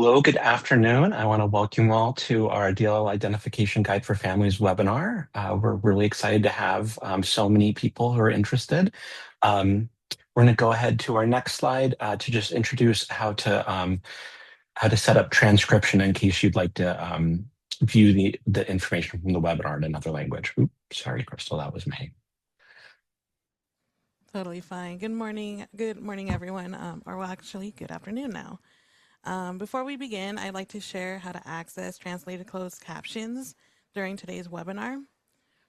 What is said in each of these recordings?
Hello, good afternoon. I want to welcome you all to our DLL Identification Guide for Families webinar. We're really excited to have so many people who are interested. We're going to go ahead to our next slide to just introduce how to set up transcription in case you'd like to view the information from the webinar in another language. Oops, sorry, Crystal, that was me. Totally fine. Good morning. Good morning, everyone. Actually, good afternoon now. Before we begin, I'd like to share how to access translated closed captions during today's webinar.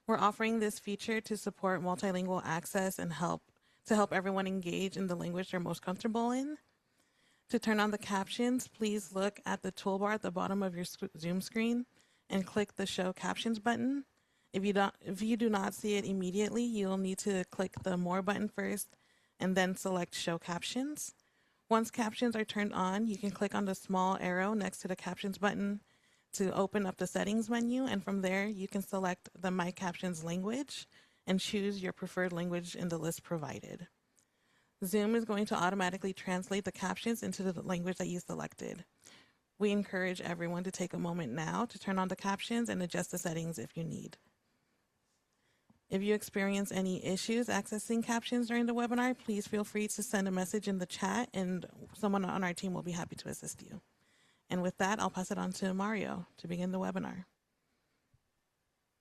We're offering this feature to support multilingual access and help everyone engage in the language they're most comfortable in. To turn on the captions, please look at the toolbar at the bottom of your Zoom screen and click the Show Captions button. If you do not see it immediately, you'll need to click the More button first and then select Show Captions. Once captions are turned on, you can click on the small arrow next to the Captions button to open up the Settings menu, and from there, you can select the My Captions language and choose your preferred language in the list provided. Zoom is going to automatically translate the captions into the language that you selected. We encourage everyone to take a moment now to turn on the captions and adjust the settings if you need. If you experience any issues accessing captions during the webinar, please feel free to send a message in the chat and someone on our team will be happy to assist you. And with that, I'll pass it on to Mario to begin the webinar.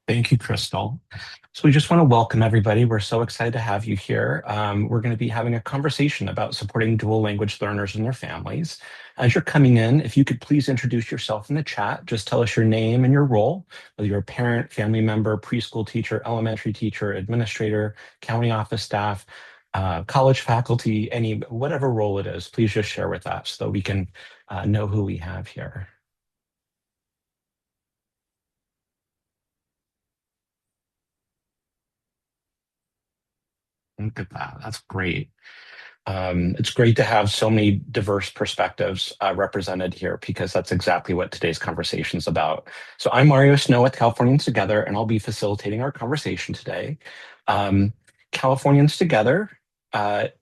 Thank you, Crystal. So we just want to welcome everybody. We're so excited to have you here. We're going to be having a conversation about supporting dual language learners and their families. As you're coming in, if you could please introduce yourself in the chat, just tell us your name and your role, whether you're a parent, family member, preschool teacher, elementary teacher, administrator, county office staff, college faculty, whatever role it is, please just share with us so that we can know who we have here. Look at that. That's great. It's great to have so many diverse perspectives represented here because that's exactly what today's conversation is about. So I'm Mario Snow with Californians Together, and I'll be facilitating our conversation today. Californians Together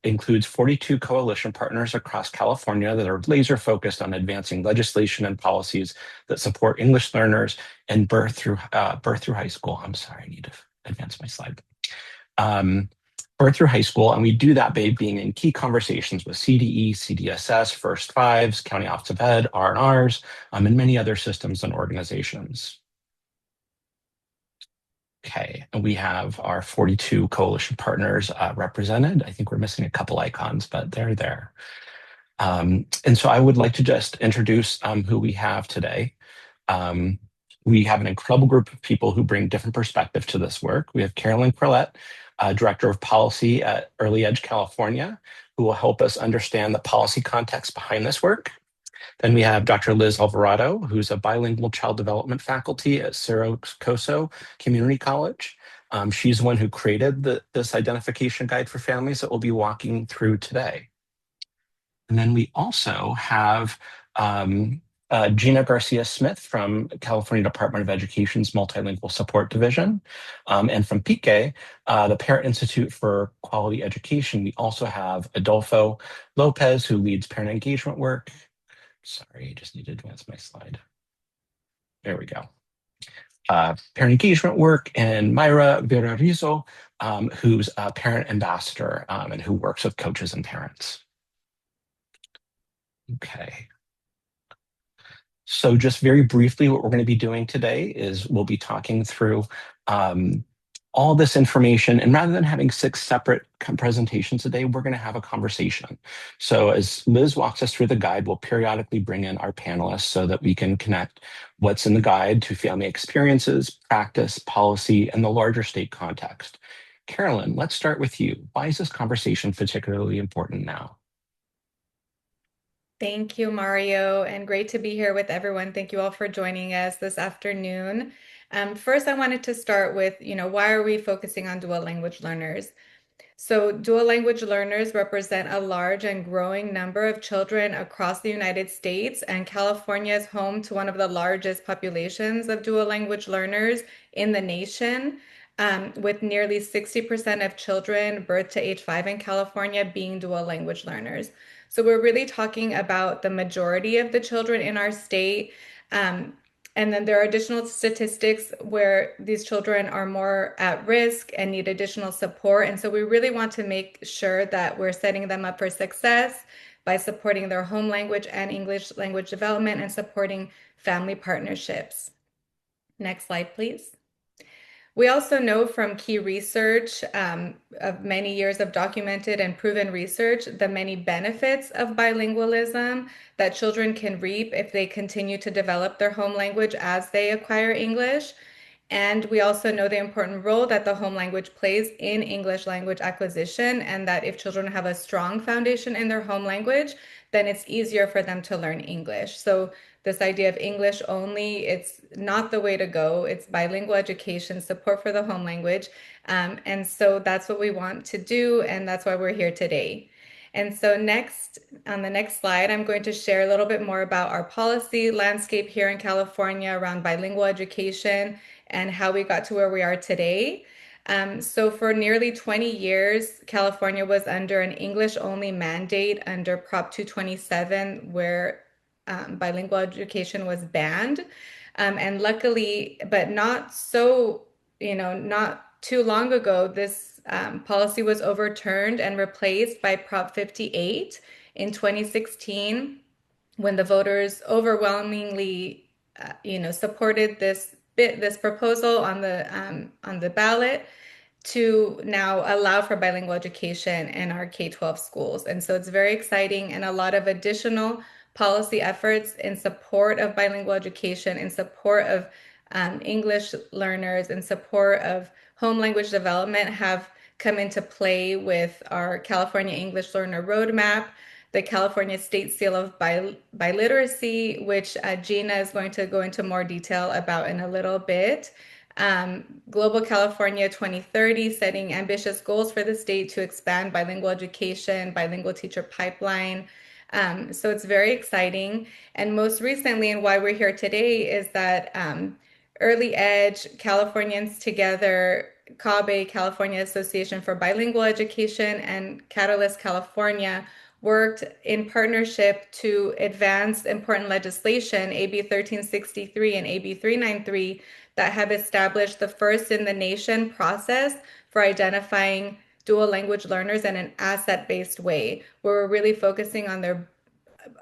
includes 42 coalition partners across California that are laser focused on advancing legislation and policies that support English learners and birth through high school. I'm sorry, I need to advance my slide. Birth through high school, and we do that by being in key conversations with CDE, CDSS, First Fives, County Office of Ed, R&Rs, and many other systems and organizations. Okay, and we have our 42 coalition partners represented. I think we're missing a couple icons, but they're there. And so I would like to just introduce who we have today. We have an incredible group of people who bring different perspectives to this work. We have Carolyn Corlett, Director of Policy at Early Edge California, who will help us understand the policy context behind this work. Then we have Dr. Liz Alvarado, who's a bilingual child development faculty at Cerro Coso Community College. She's the one who created this identification guide for families that we'll be walking through today. And then we also have Gina Garcia-Smith from California Department of Education's Multilingual Support Division. And from PIQE, the Parent Institute for Quality Education, we also have Adolfo Lopez, who leads parent engagement work. Sorry, I just need to advance my slide. There we go. Parent engagement work, and Myra Villarrizo, who's a parent ambassador and who works with coaches and parents. Okay. So just very briefly, what we're going to be doing today is we'll be talking through all this information. And rather than having 6 separate presentations today, we're going to have a conversation. So as Liz walks us through the guide, we'll periodically bring in our panelists so that we can connect what's in the guide to family experiences, practice, policy, and the larger state context. Carolyn, let's start with you. Why is this conversation particularly important now? Thank you, Mario, and great to be here with everyone. Thank you all for joining us this afternoon. First, I wanted to start with, why are we focusing on dual language learners? So dual language learners represent a large and growing number of children across the United States, and California is home to one of the largest populations of dual language learners in the nation, with nearly 60% of children birth to age 5 in California being dual language learners. So we're really talking about the majority of the children in our state. Um, and then there are additional statistics where these children are more at risk and need additional support. And so we really want to make sure that we're setting them up for success by supporting their home language and English language development and supporting family partnerships. Next slide, please. We also know from key research of many years of documented and proven research the many benefits of bilingualism that children can reap if they continue to develop their home language as they acquire English. And we also know the important role that the home language plays in English language acquisition, and that if children have a strong foundation in their home language, then it's easier for them to learn English. So this idea of English only, it's not the way to go. It's bilingual education, support for the home language. And so that's what we want to do, and that's why we're here today. And so next, on the next slide, I'm going to share a little bit more about our policy landscape here in California around bilingual education and how we got to where we are today. So for nearly 20 years, California was under an English-only mandate under Prop 227, where bilingual education was banned. And luckily, but not so, not too long ago, this policy was overturned and replaced by Prop 58 in 2016, when the voters overwhelmingly, supported this proposal on the ballot to now allow for bilingual education in our K-12 schools. And so it's very exciting, and a lot of additional policy efforts in support of bilingual education, in support of English learners, in support of home language development have come into play with our California English Learner Roadmap, the California State Seal of Biliteracy, which Gina is going to go into more detail about in a little bit. Global California 2030, setting ambitious goals for the state to expand bilingual education, bilingual teacher pipeline. So it's very exciting. And most recently, and why we're here today, is that Early Edge, Californians Together, CABE, California Association for Bilingual Education, and Catalyst California worked in partnership to advance important legislation, AB 1363 and AB 393, that have established the first in the nation process for identifying dual language learners in an asset-based way, where we're really focusing on their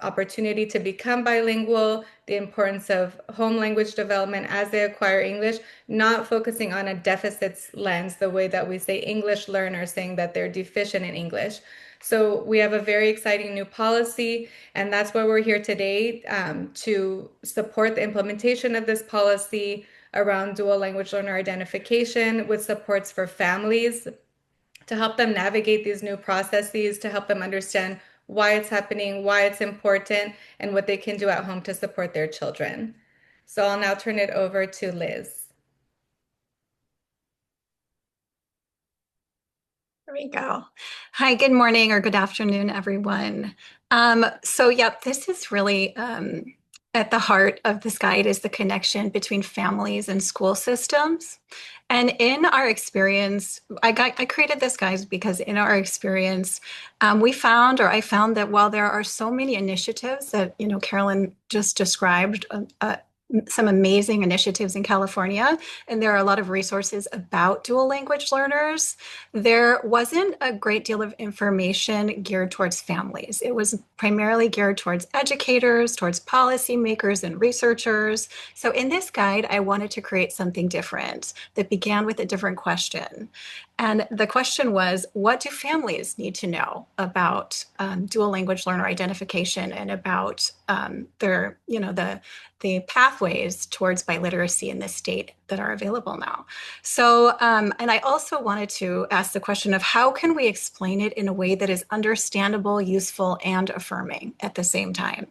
opportunity to become bilingual, the importance of home language development as they acquire English, not focusing on a deficits lens, the way that we say English learners, saying that they're deficient in English. So we have a very exciting new policy, and that's why we're here today, to support the implementation of this policy around dual language learner identification with supports for families to help them navigate these new processes, to help them understand why it's happening, why it's important, and what they can do at home to support their children. So I'll now turn it over to Liz. There we go. Hi, good morning or good afternoon, everyone. Yep, this is really at the heart of this guide is the connection between families and school systems. And in our experience, I created this guide because in our experience, I found that while there are so many initiatives that, Carolyn just described, some amazing initiatives in California, and there are a lot of resources about dual language learners. There wasn't a great deal of information geared towards families. It was primarily geared towards educators, towards policymakers and researchers. So in this guide, I wanted to create something different that began with a different question. And the question was, what do families need to know about dual language learner identification and about the pathways towards biliteracy in this state that are available now? So, and I also wanted to ask the question of how can we explain it in a way that is understandable, useful, and affirming at the same time?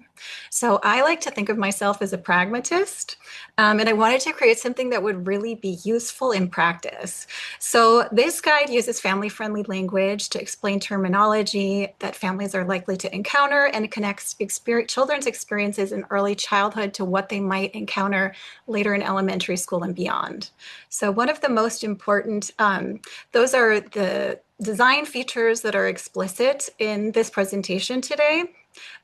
So I like to think of myself as a pragmatist, and I wanted to create something that would really be useful in practice. So this guide uses family-friendly language to explain terminology that families are likely to encounter and connects children's children's experiences in early childhood to what they might encounter later in elementary school and beyond. So one of the most important, those are the design features that are explicit in this presentation today.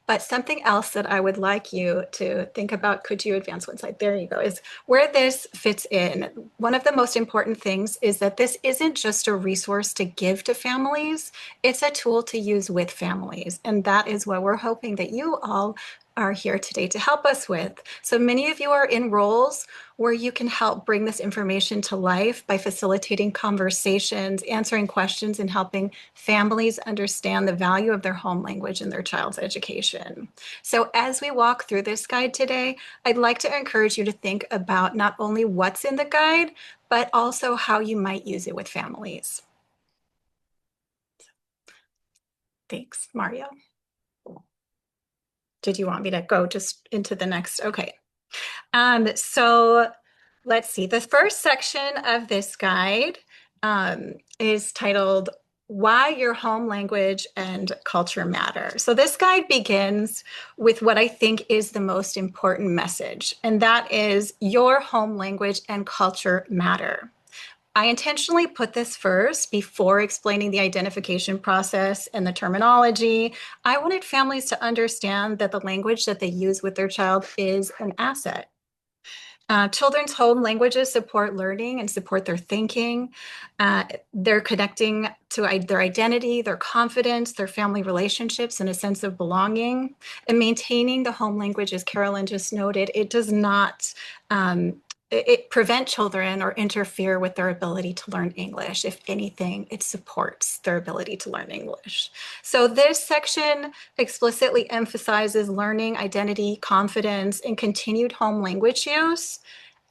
But something else that I would like you to think about, could you advance one slide? There you go, is where this fits in. One of the most important things is that this isn't just a resource to give to families, it's a tool to use with families. And that is what we're hoping that you all are here today to help us with. So many of you are in roles where you can help bring this information to life by facilitating conversations, answering questions, and helping families understand the value of their home language in their child's education. So as we walk through this guide today, I'd like to encourage you to think about not only what's in the guide, but also how you might use it with families. Thanks, Mario. Did you want me to go just into the next? Okay. So let's see. The first section of this guide is titled Why Your Home Language and Culture Matter. So this guide begins with what I think is the most important message, and that is your home language and culture matter. I intentionally put this first before explaining the identification process and the terminology. I wanted families to understand that the language that they use with their child is an asset. Children's home languages support learning and support their thinking. They're connecting to their identity, their confidence, their family relationships, and a sense of belonging. And maintaining the home language, as Carolyn just noted, it does not prevent children or interfere with their ability to learn English. If anything, it supports their ability to learn English. So this section explicitly emphasizes learning, identity, confidence, and continued home language use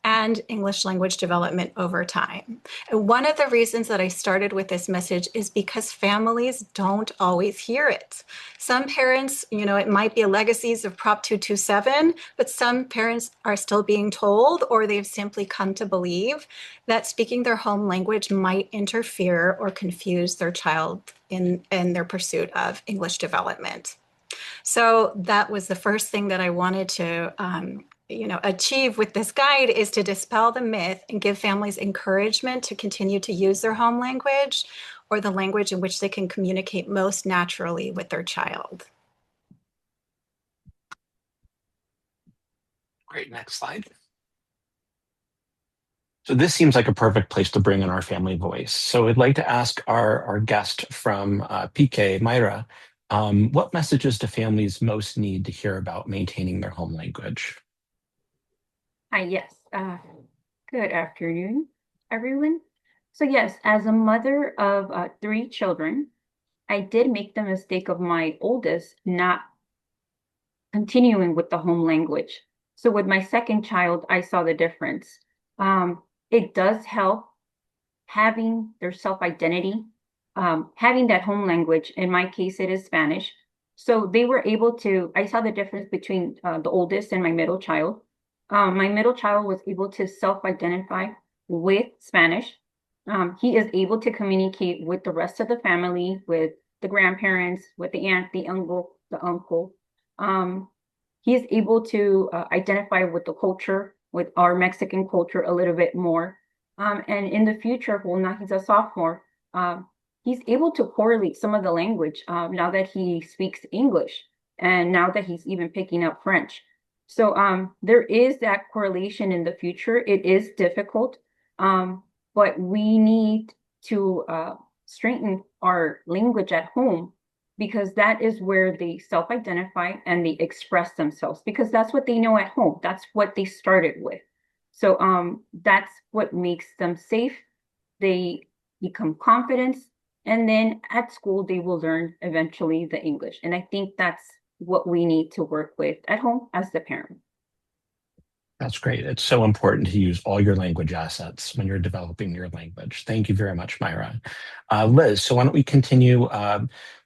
and English language development over time. And one of the reasons that I started with this message is because families don't always hear it. Some parents, it might be a legacies of Prop 227, but some parents are still being told, or they've simply come to believe, that speaking their home language might interfere or confuse their child in their pursuit of English development. So that was the first thing that I wanted to achieve with this guide, is to dispel the myth and give families encouragement to continue to use their home language, or the language in which they can communicate most naturally with their child. Great, next slide. So this seems like a perfect place to bring in our family voice. So I'd like to ask our guest from PK, Myra, what messages do families most need to hear about maintaining their home language? Hi, yes. Good afternoon, everyone. So yes, as a mother of 3 children, I did make the mistake of my oldest not continuing with the home language. So with my second child, I saw the difference. It does help having their self-identity, having that home language. In my case, it is Spanish. So they were able to, I saw the difference between the oldest and my middle child. My middle child was able to self-identify with Spanish. He is able to communicate with the rest of the family, with the grandparents, with the aunt, the uncle. He is able to identify with the culture, with our Mexican culture a little bit more. And in the future, well, now he's a sophomore, he's able to correlate some of the language now that he speaks English, and now that he's even picking up French. So there is that correlation in the future. It is difficult, but we need to strengthen our language at home, because that is where they self-identify and they express themselves, because that's what they know at home. That's what they started with. So that's what makes them safe. They become confident, and then at school they will learn eventually the English. And I think that's what we need to work with at home as the parent. That's great. It's so important to use all your language assets when you're developing your language. Thank you very much, Myra. Liz, so why don't we continue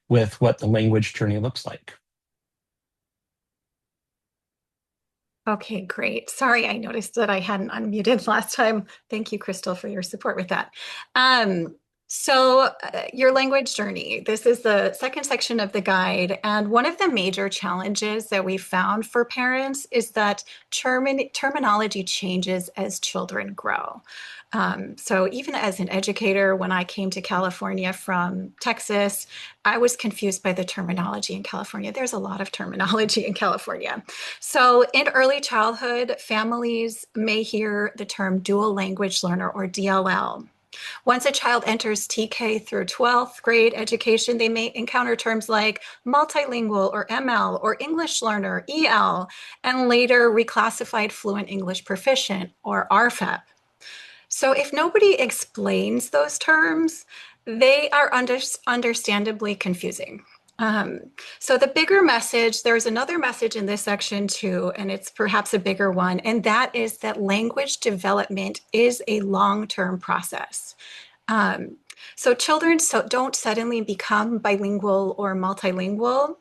with what the language journey looks like? Okay, great. Sorry, I noticed that I hadn't unmuted last time. Thank you, Crystal, for your support with that. So, your language journey. This is the second section of the guide. And one of the major challenges that we found for parents is that terminology changes as children grow. So, even as an educator, when I came to California from Texas, I was confused by the terminology in California. There's a lot of terminology in California. So, in early childhood, families may hear the term dual language learner or DLL. Once a child enters TK through 12th grade education, they may encounter terms like multilingual or ML or English learner, EL, and later reclassified fluent English proficient or RFEP. So if nobody explains those terms, they are understandably confusing. Um, so the bigger message, there's another message in this section too, and it's perhaps a bigger one, and that is that language development is a long-term process. Um, so children don't suddenly become bilingual or multilingual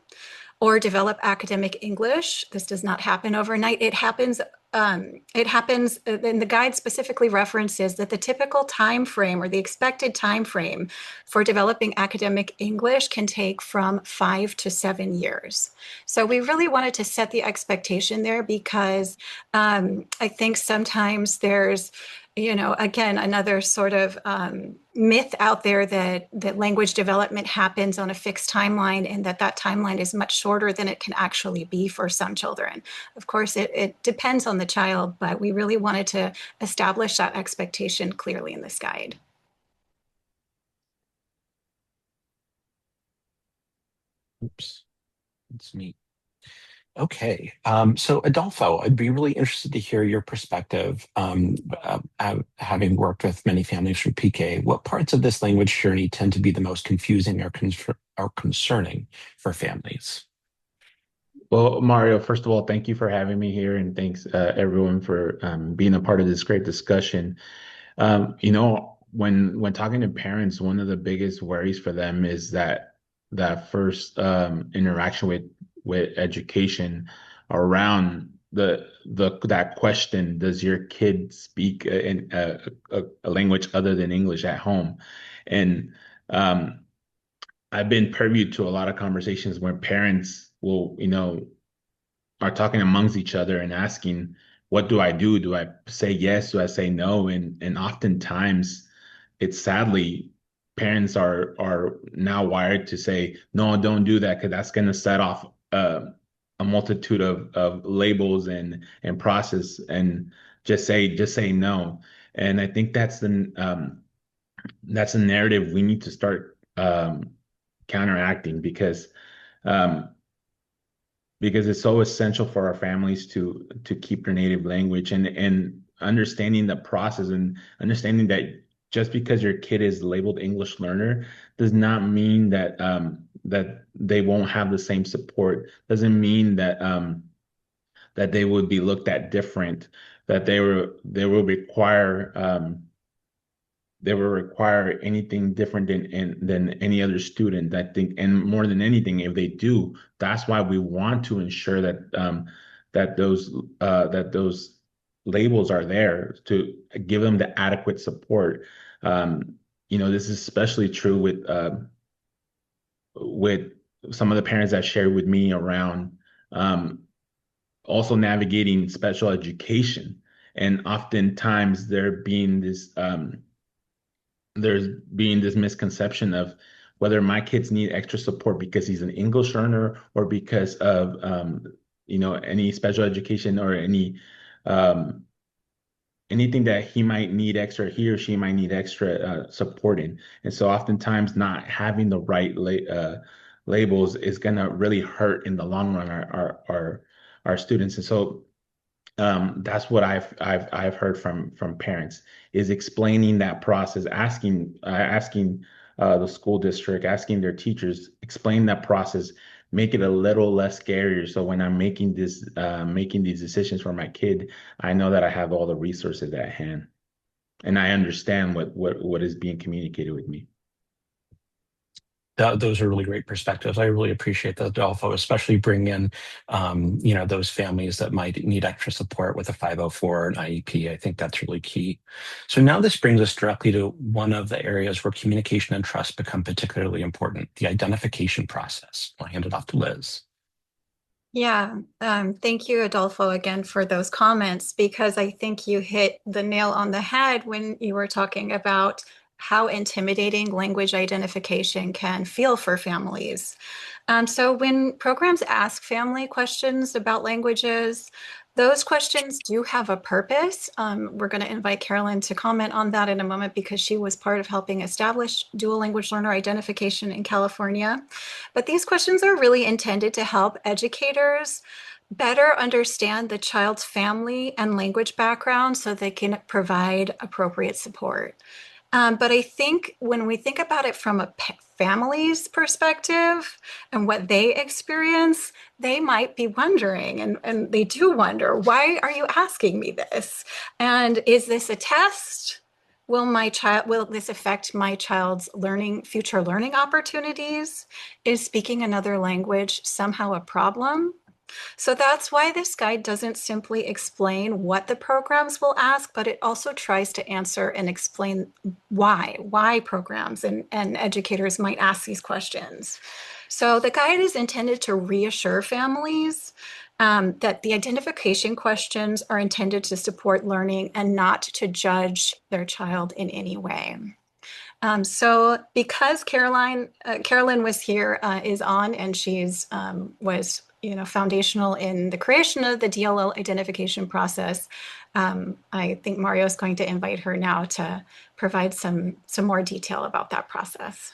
or develop academic English. This does not happen overnight. It happens. And the guide specifically references that the typical time frame or the expected time frame for developing academic English can take from 5 to 7 years. So we really wanted to set the expectation there because I think sometimes there's again, another sort of myth out there that language development happens on a fixed timeline and that timeline is much shorter than it can actually be for some children. Of course, it depends on the child, but we really wanted to establish that expectation clearly in this guide. Oops, that's neat. Okay, so Adolfo, I'd be really interested to hear your perspective. Having worked with many families from PK, what parts of this language journey tend to be the most confusing or concerning for families? Well, Mario, first of all, thank you for having me here, and thanks everyone for being a part of this great discussion. When talking to parents, one of the biggest worries for them is that first interaction with education around that question: does your kid speak a language other than English at home? And um, I've been privy to a lot of conversations where parents will, are talking amongst each other and asking, what do I do? Do I say yes? Do I say no? And oftentimes it's sadly parents are now wired to say, no, don't do that because that's going to set off a multitude of labels and process and just say no. And I think that's the narrative we need to start counteracting um, because it's so essential for our families to keep their native language and understanding the process and understanding that just because your kid is labeled English learner does not mean that they won't have the same support. Doesn't mean that they would be looked at different. That they will require anything different than any other student. I think, and more than anything, if they do, that's why we want to ensure that those labels are there to give them the adequate support. This is especially true with some of the parents that shared with me around um, also navigating special education, and oftentimes there's being this misconception of whether my kids need extra support because he's an English learner or because of any special education or um, anything that he or she might need extra support in. And so oftentimes not having the right labels is going to really hurt in the long run our students. And so that's what I've heard from parents is explaining that process, asking the school district, asking their teachers, explain that process, make it a little less scary. So when I'm making these decisions for my kid, I know that I have all the resources at hand, and I understand what is being communicated with me. Those are really great perspectives. I really appreciate that, Adolfo, especially bring in, those families that might need extra support with a 504 and IEP. I think that's really key. So now this brings us directly to one of the areas where communication and trust become particularly important, the identification process. I'll hand it off to Liz. Yeah, thank you, Adolfo, again for those comments, because I think you hit the nail on the head when you were talking about how intimidating language identification can feel for families. So when programs ask family questions about languages, those questions do have a purpose. We're going to invite Carolyn to comment on that in a moment because she was part of helping establish dual language learner identification in California. But these questions are really intended to help educators better understand the child's family and language background so they can provide appropriate support. But I think when we think about it from a family's perspective and what they experience, they might be wondering, and they do wonder, why are you asking me this? And is this a test? Will this affect my child's future learning opportunities? Is speaking another language somehow a problem? So that's why this guide doesn't simply explain what the programs will ask, but it also tries to answer and explain why programs and educators might ask these questions. So the guide is intended to reassure families that the identification questions are intended to support learning and not to judge their child in any way. So because Carolyn was here, is on, and she's was foundational in the creation of the DLL identification process. I think Mario is going to invite her now to provide some more detail about that process.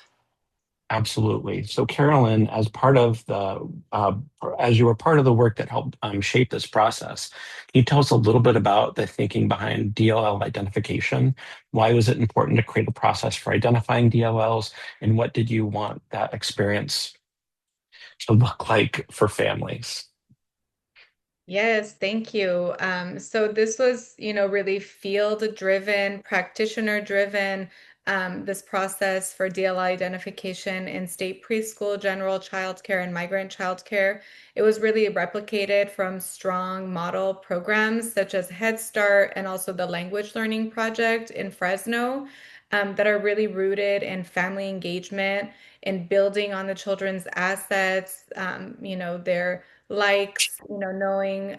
Absolutely. So, Carolyn, as you were part of the work that helped shape this process, can you tell us a little bit about the thinking behind DLL identification? Why was it important to create a process for identifying DLLs, and what did you want that experience to look like for families? Yes, thank you. So this was, really field-driven, practitioner-driven, this process for DLI identification in state preschool, general childcare, and migrant childcare. It was really replicated from strong model programs such as Head Start and also the Language Learning Project in Fresno, that are really rooted in family engagement, in building on the children's assets, their likes, knowing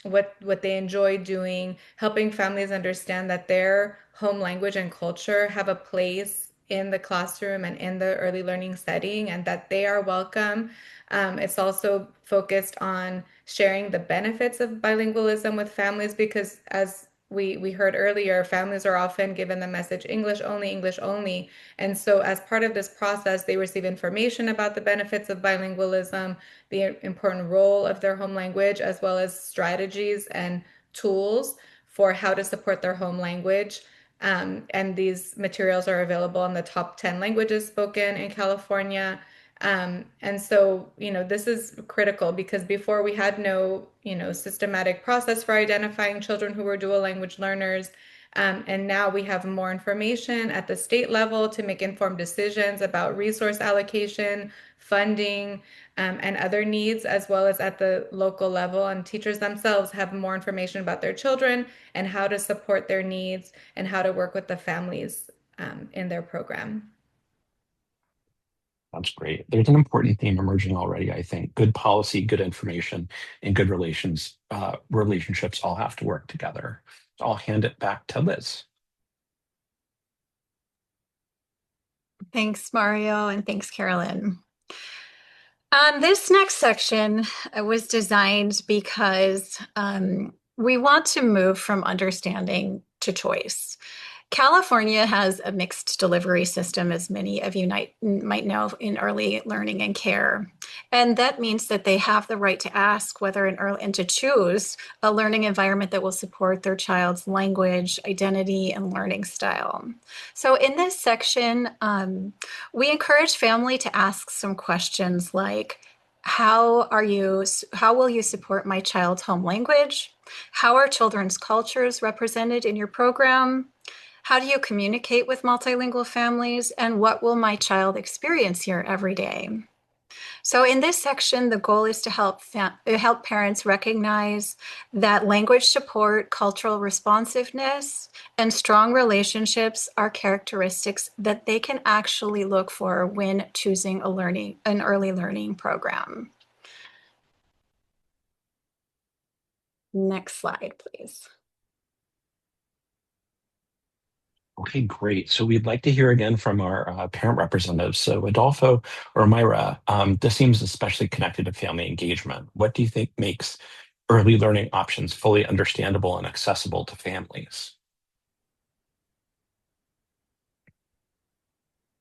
what they enjoy doing, helping families understand that their home language and culture have a place in the classroom and in the early learning setting, and that they are welcome. It's also focused on sharing the benefits of bilingualism with families because, as we heard earlier, families are often given the message English only, English only. And so, as part of this process, they receive information about the benefits of bilingualism, the important role of their home language, as well as strategies and tools for how to support their home language. And these materials are available in the top 10 languages spoken in California. And so, this is critical because before we had no, systematic process for identifying children who were dual language learners. And now we have more information at the state level to make informed decisions about resource allocation, funding, and other needs, as well as at the local level. And teachers themselves have more information about their children and how to support their needs and how to work with the families in their program. That's great. There's an important theme emerging already, I think. Good policy, good information, and good relationships all have to work together. So I'll hand it back to Liz. Thanks, Mario, and thanks, Carolyn. This next section was designed because we want to move from understanding to choice. California has a mixed delivery system, as many of you might know, in early learning and care. And that means that they have the right to ask whether and to choose a learning environment that will support their child's language, identity, and learning style. So in this section, we encourage family to ask some questions like, how will you support my child's home language? How are children's cultures represented in your program? How do you communicate with multilingual families? And what will my child experience here every day? So in this section, the goal is to help parents recognize that language support, cultural responsiveness, and strong relationships are characteristics that they can actually look for when choosing an early learning program. Next slide, please. Okay, great. So we'd like to hear again from our parent representatives. So Adolfo or Myra, this seems especially connected to family engagement. What do you think makes early learning options fully understandable and accessible to families?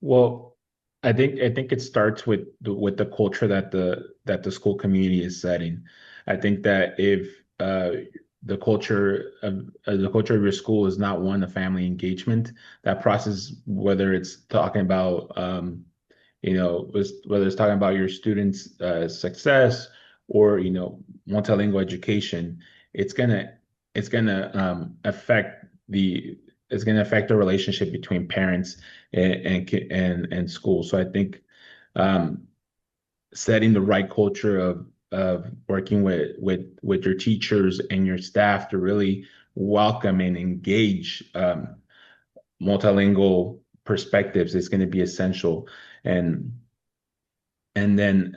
Well, I think it starts with the culture that the school community is setting. I think that if the culture of your school is not one of family engagement, that process, whether it's talking about whether it's talking about your students' success or multilingual education, it's gonna it's gonna affect the relationship between parents and school. So I think um, setting the right culture of working with your teachers and your staff to really welcome and engage multilingual perspectives is going to be essential. And then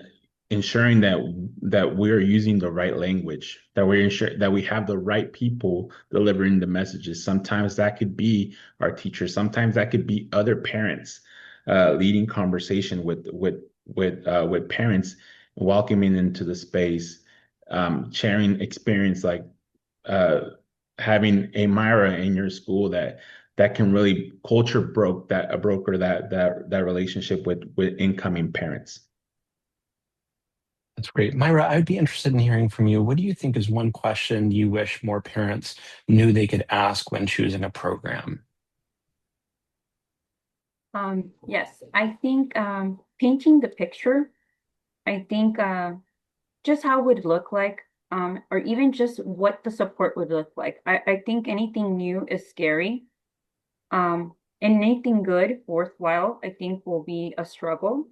ensuring that we're using the right language, that we ensure that we have the right people delivering the messages. Sometimes that could be our teachers, sometimes that could be other parents leading conversation with parents, welcoming into the space, sharing experience like uh, having a Myra in your school that can really broker that relationship with incoming parents. That's great. Myra, I'd be interested in hearing from you. What do you think is one question you wish more parents knew they could ask when choosing a program? Yes, I think painting the picture, I think just how it would look like, or even just what the support would look like. I think anything new is scary. And anything good, worthwhile, I think will be a struggle.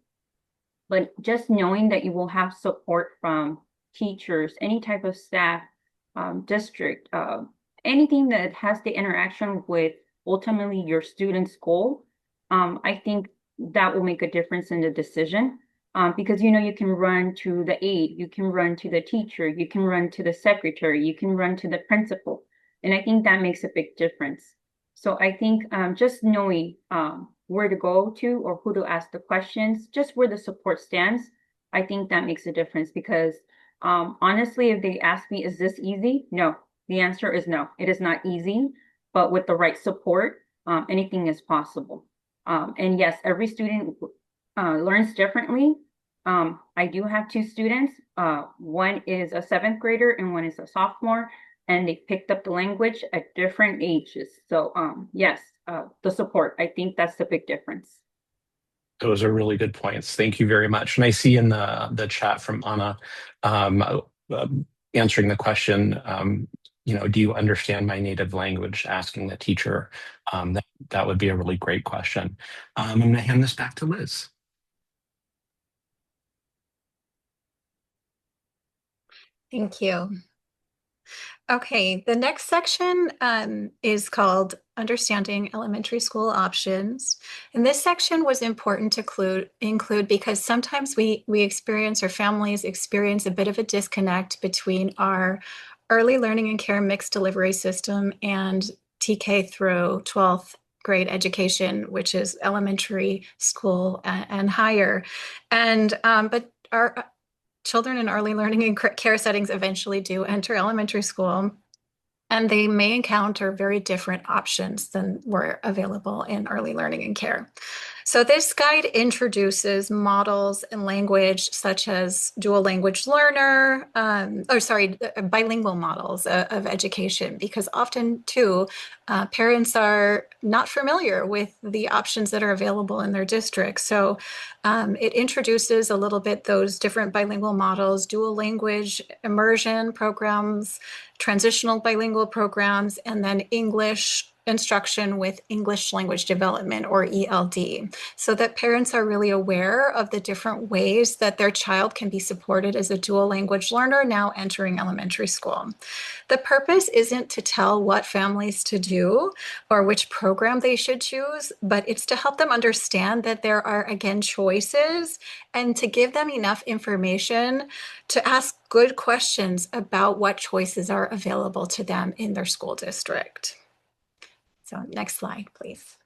But just knowing that you will have support from teachers, any type of staff, district, anything that has the interaction with ultimately your student's goal, I think that will make a difference in the decision. Because you can run to the aide, you can run to the teacher, you can run to the secretary, you can run to the principal, and I think that makes a big difference. So I think just knowing where to go to or who to ask the questions, just where the support stands, I think that makes a difference because honestly, if they ask me, is this easy? No, the answer is no. It is not easy, but with the right support, anything is possible. And yes, every student learns differently. I do have two students. One is a seventh grader and one is a sophomore, and they picked up the language at different ages. So yes, the support, I think that's the big difference. Those are really good points. Thank you very much. And I see in the chat from Anna um, uh, answering the question, do you understand my native language? Asking the teacher. That would be a really great question. I'm going to hand this back to Liz. Thank you. Okay, the next section is called Understanding Elementary School Options. And this section was important to include because sometimes we experience, or families experience, a bit of a disconnect between our early learning and care mixed delivery system and TK through 12th grade education, which is elementary school and higher. But our children in early learning and care settings eventually do enter elementary school, and they may encounter very different options than were available in early learning and care. So this guide introduces models and language such as dual language learner, bilingual models of education, because often too, parents are not familiar with the options that are available in their district. So it introduces a little bit those different bilingual models, dual language immersion programs, transitional bilingual programs, and then English instruction with English language development, or ELD, so that parents are really aware of the different ways that their child can be supported as a dual language learner now entering elementary school. The purpose isn't to tell what families to do or which program they should choose, but it's to help them understand that there are, again, choices, and to give them enough information to ask good questions about what choices are available to them in their school district. So next slide, please.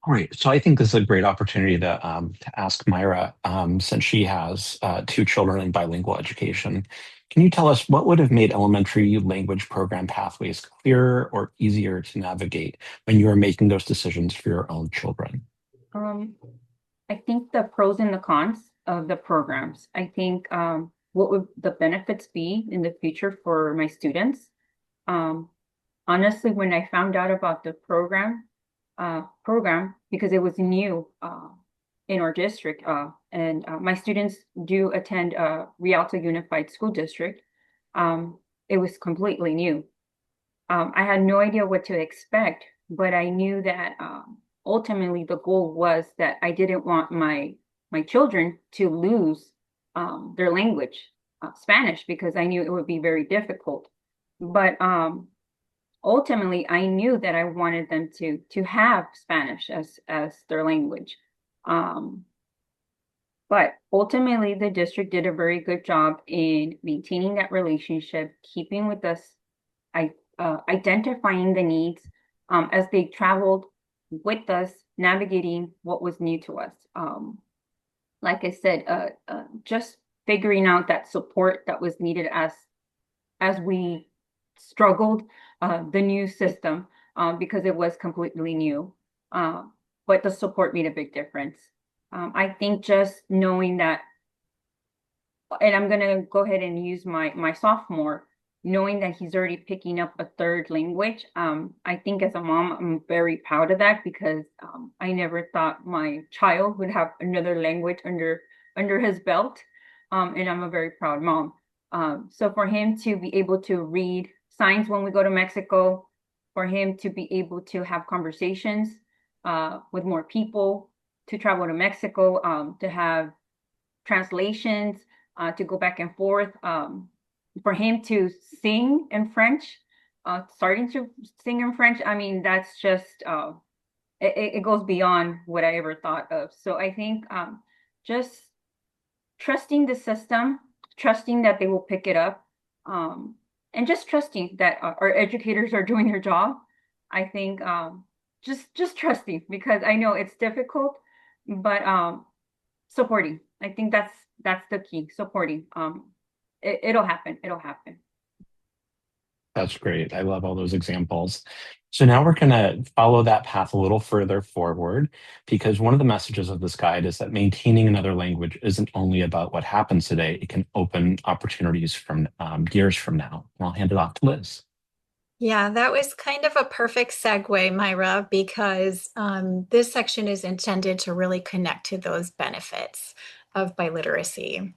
Great. So I think this is a great opportunity to ask Myra, since she has two children in bilingual education. Can you tell us what would have made elementary language program pathways clearer or easier to navigate when you were making those decisions for your own children? I think the pros and the cons of the programs. I think what would the benefits be in the future for my students? Honestly, when I found out about the program, because it was new in our district, and my students do attend Rialto Unified School District. It was completely new. I had no idea what to expect, but I knew that ultimately the goal was that I didn't want my children to lose their language, Spanish, because I knew it would be very difficult. But ultimately, I knew that I wanted them to have Spanish as their language. But ultimately, the district did a very good job in maintaining that relationship, keeping with us, identifying the needs as they traveled with us, navigating what was new to us. Like I said, just figuring out that support that was needed as we struggled the new system because it was completely new. But the support made a big difference. I think just knowing that, and I'm gonna go ahead and use my sophomore, knowing that he's already picking up a third language. I think as a mom, I'm very proud of that because I never thought my child would have another language under his belt. And I'm a very proud mom. So for him to be able to read signs when we go to Mexico, for him to be able to have conversations with more people, to travel to Mexico, to have translations, to go back and forth, for him to sing in French, starting to sing in French. I mean, that's just, it goes beyond what I ever thought of. So I think just trusting the system, trusting that they will pick it up, and just trusting that our educators are doing their job. I think just trusting, because I know it's difficult, but supporting. I think that's the key. Supporting. It'll happen. It'll happen. That's great. I love all those examples. So now we're going to follow that path a little further forward, because one of the messages of this guide is that maintaining another language isn't only about what happens today. It can open opportunities from years from now. And I'll hand it off to Liz. Yeah, that was kind of a perfect segue, Myra, because this section is intended to really connect to those benefits of biliteracy.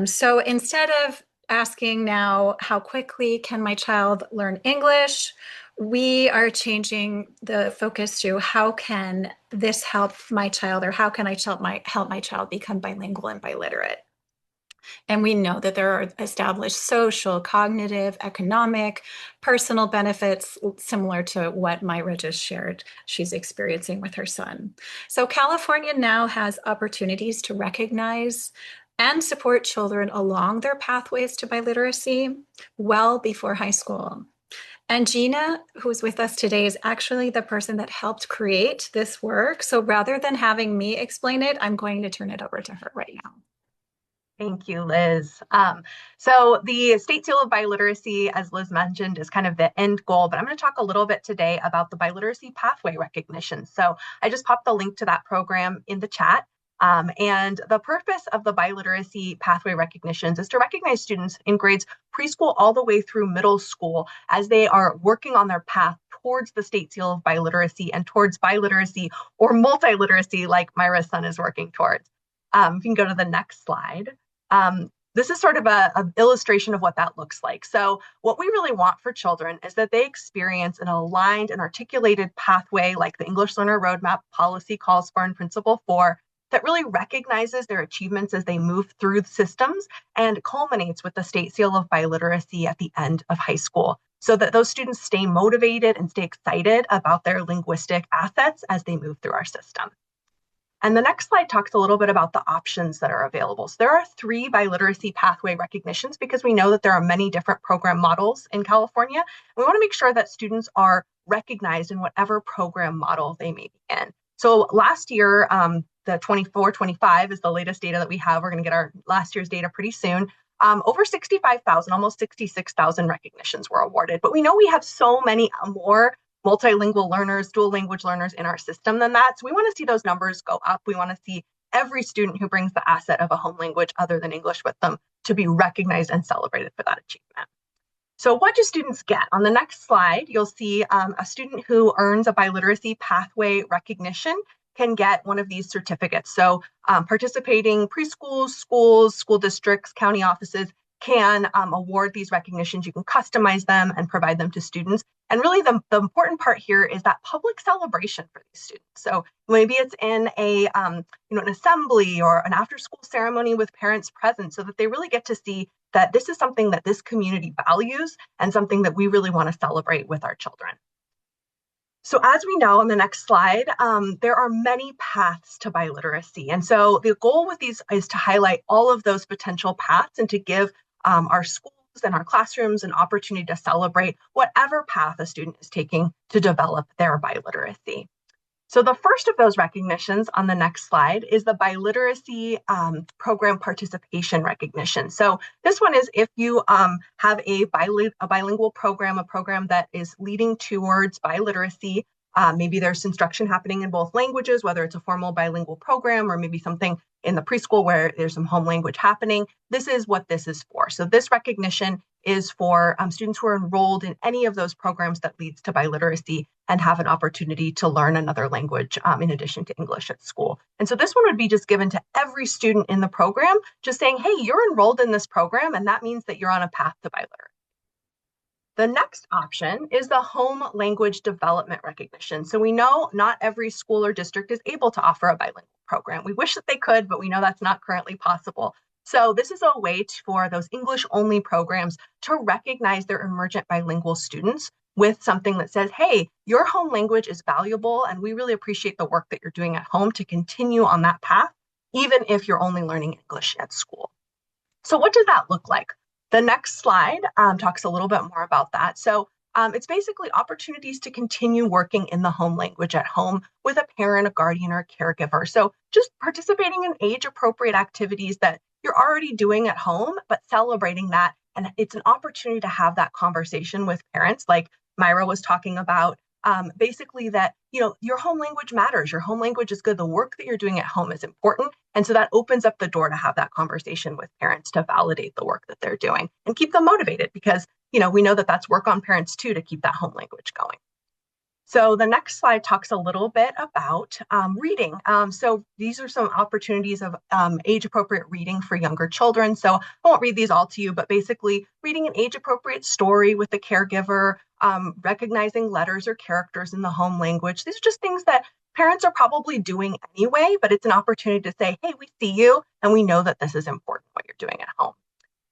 So instead of asking now, how quickly can my child learn English? We are changing the focus to how can this help my child, or how can I help my child become bilingual and biliterate? And we know that there are established social, cognitive, economic, personal benefits similar to what Myra just shared she's experiencing with her son. So California now has opportunities to recognize and support children along their pathways to biliteracy well before high school. And Gina, who's with us today, is actually the person that helped create this work. So rather than having me explain it, I'm going to turn it over to her right now. Thank you, Liz. So the State Seal of Biliteracy, as Liz mentioned, is kind of the end goal, but I'm going to talk a little bit today about the biliteracy pathway recognition. So I just popped the link to that program in the chat. And the purpose of the biliteracy pathway recognitions is to recognize students in grades preschool all the way through middle school as they are working on their path towards the State Seal of Biliteracy and towards biliteracy or multiliteracy like Myra's son is working towards. You can go to the next slide. this is sort of a illustration of what that looks like. So what we really want for children is that they experience an aligned and articulated pathway like the English Learner Roadmap policy calls for in Principle 4 that really recognizes their achievements as they move through the systems and culminates with the State Seal of Biliteracy at the end of high school, so that those students stay motivated and stay excited about their linguistic assets as they move through our system. And the next slide talks a little bit about the options that are available. So there are 3 biliteracy pathway recognitions because we know that there are many different program models in California. We want to make sure that students are recognized in whatever program model they may be in. So last year, the 24-25 is the latest data that we have. We're going to get our last year's data pretty soon. Over 65,000, almost 66,000 recognitions were awarded. But we know we have so many more multilingual learners, dual language learners in our system than that. So we want to see those numbers go up. We want to see every student who brings the asset of a home language other than English with them to be recognized and celebrated for that achievement. So what do students get? On the next slide, you'll see a student who earns a biliteracy pathway recognition can get one of these certificates. So participating preschools, schools, school districts, county offices can award these recognitions. You can customize them and provide them to students. And really the important part here is that public celebration for these students. So maybe it's in an assembly or an after school ceremony with parents present so that they really get to see that this is something that this community values and something that we really want to celebrate with our children. So as we know on the next slide, there are many paths to biliteracy. And so the goal with these is to highlight all of those potential paths and to give our schools and our classrooms an opportunity to celebrate whatever path a student is taking to develop their biliteracy. So the first of those recognitions on the next slide is the biliteracy program participation recognition. So this one is if you have a bilingual program, a program that is leading towards biliteracy. Maybe there's instruction happening in both languages, whether it's a formal bilingual program or maybe something in the preschool where there's some home language happening. This is what this is for. So this recognition is for students who are enrolled in any of those programs that leads to biliteracy and have an opportunity to learn another language in addition to English at school. And so this one would be just given to every student in the program, just saying, hey, you're enrolled in this program, and that means that you're on a path to biliteracy. The next option is the home language development recognition. So we know not every school or district is able to offer a bilingual program. We wish that they could, but we know that's not currently possible. So this is a way for those English-only programs to recognize their emergent bilingual students with something that says, hey, your home language is valuable, and we really appreciate the work that you're doing at home to continue on that path, even if you're only learning English at school. So what does that look like? The next slide talks a little bit more about that. So it's basically opportunities to continue working in the home language at home with a parent, a guardian, or a caregiver. So just participating in age-appropriate activities that you're already doing at home, but celebrating that. And it's an opportunity to have that conversation with parents, like Myra was talking about, basically that, your home language matters. Your home language is good. The work that you're doing at home is important. And so that opens up the door to have that conversation with parents to validate the work that they're doing and keep them motivated because, we know that that's work on parents too, to keep that home language going. So the next slide talks a little bit about reading. So these are some opportunities of age-appropriate reading for younger children. So I won't read these all to you, but basically reading an age-appropriate story with the caregiver, recognizing letters or characters in the home language. These are just things that parents are probably doing anyway, but it's an opportunity to say, hey, we see you, and we know that this is important, what you're doing at home.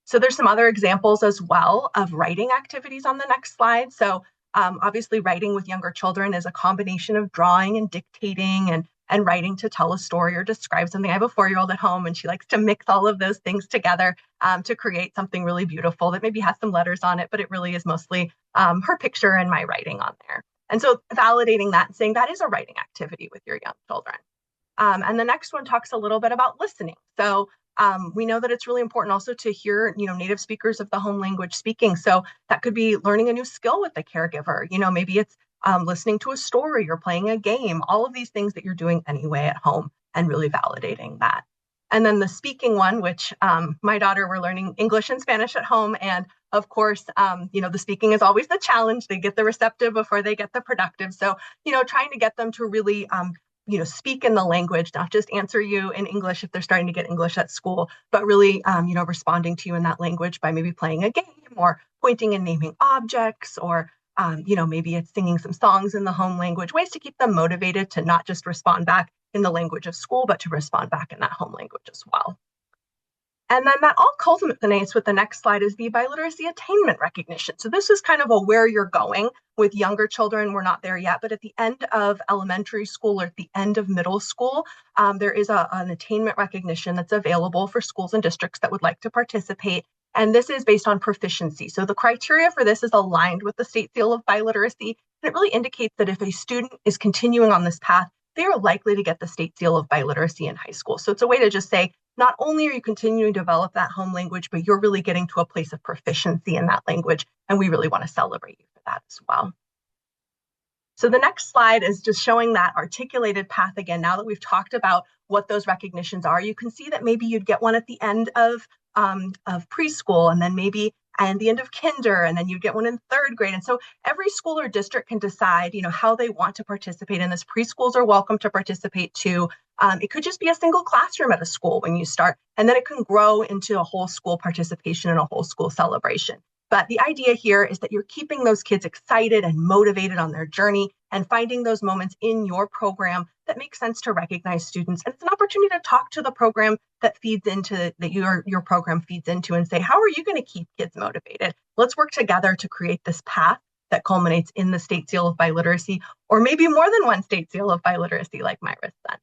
So there's some other examples as well of writing activities on the next slide. So obviously, writing with younger children is a combination of drawing and dictating and writing to tell a story or describe something. I have a 4-year-old at home, and she likes to mix all of those things together to create something really beautiful that maybe has some letters on it, but it really is mostly her picture and my writing on there. And so validating that and saying that is a writing activity with your young children. And the next one talks a little bit about listening. So we know that it's really important also to hear, native speakers of the home language speaking. So that could be learning a new skill with the caregiver. Maybe it's listening to a story or playing a game, all of these things that you're doing anyway at home and really validating that. And then the speaking one, which my daughter, we're learning English and Spanish at home. And of course, the speaking is always the challenge. They get the receptive before they get the productive. So, trying to get them to really speak in the language, not just answer you in English if they're starting to get English at school, but really, responding to you in that language by maybe playing a game or pointing and naming objects, or maybe it's singing some songs in the home language, ways to keep them motivated to not just respond back in the language of school, but to respond back in that home language as well. And then that all culminates with the next slide is the biliteracy attainment recognition. So this is kind of a where you're going with younger children. We're not there yet, but at the end of elementary school or at the end of middle school, there is an attainment recognition that's available for schools and districts that would like to participate. And this is based on proficiency. So the criteria for this is aligned with the state seal of biliteracy. And it really indicates that if a student is continuing on this path, they are likely to get the state seal of biliteracy in high school. So it's a way to just say, not only are you continuing to develop that home language, but you're really getting to a place of proficiency in that language. And we really want to celebrate you for that as well. So the next slide is just showing that articulated path again. Now that we've talked about what those recognitions are, you can see that maybe you'd get one at the end of preschool, and then maybe and the end of kinder, and then you get one in third grade. And so every school or district can decide, how they want to participate in this. Preschools are welcome to participate too. It could just be a single classroom at a school when you start, and then it can grow into a whole school participation and a whole school celebration. But the idea here is that you're keeping those kids excited and motivated on their journey and finding those moments in your program that make sense to recognize students. And it's an opportunity to talk to the program that feeds into, that your program feeds into, and say, how are you going to keep kids motivated? Let's work together to create this path that culminates in the state seal of biliteracy, or maybe more than one state seal of biliteracy, like Myra said.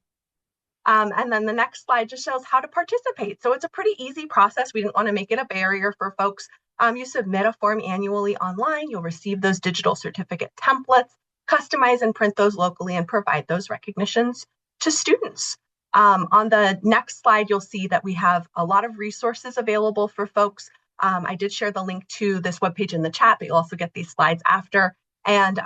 And then the next slide just shows how to participate. So it's a pretty easy process. We didn't want to make it a barrier for folks. You submit a form annually online. You'll receive those digital certificate templates, customize and print those locally, and provide those recognitions to students. On the next slide, you'll see that we have a lot of resources available for folks. I did share the link to this webpage in the chat, but you'll also get these slides after. And,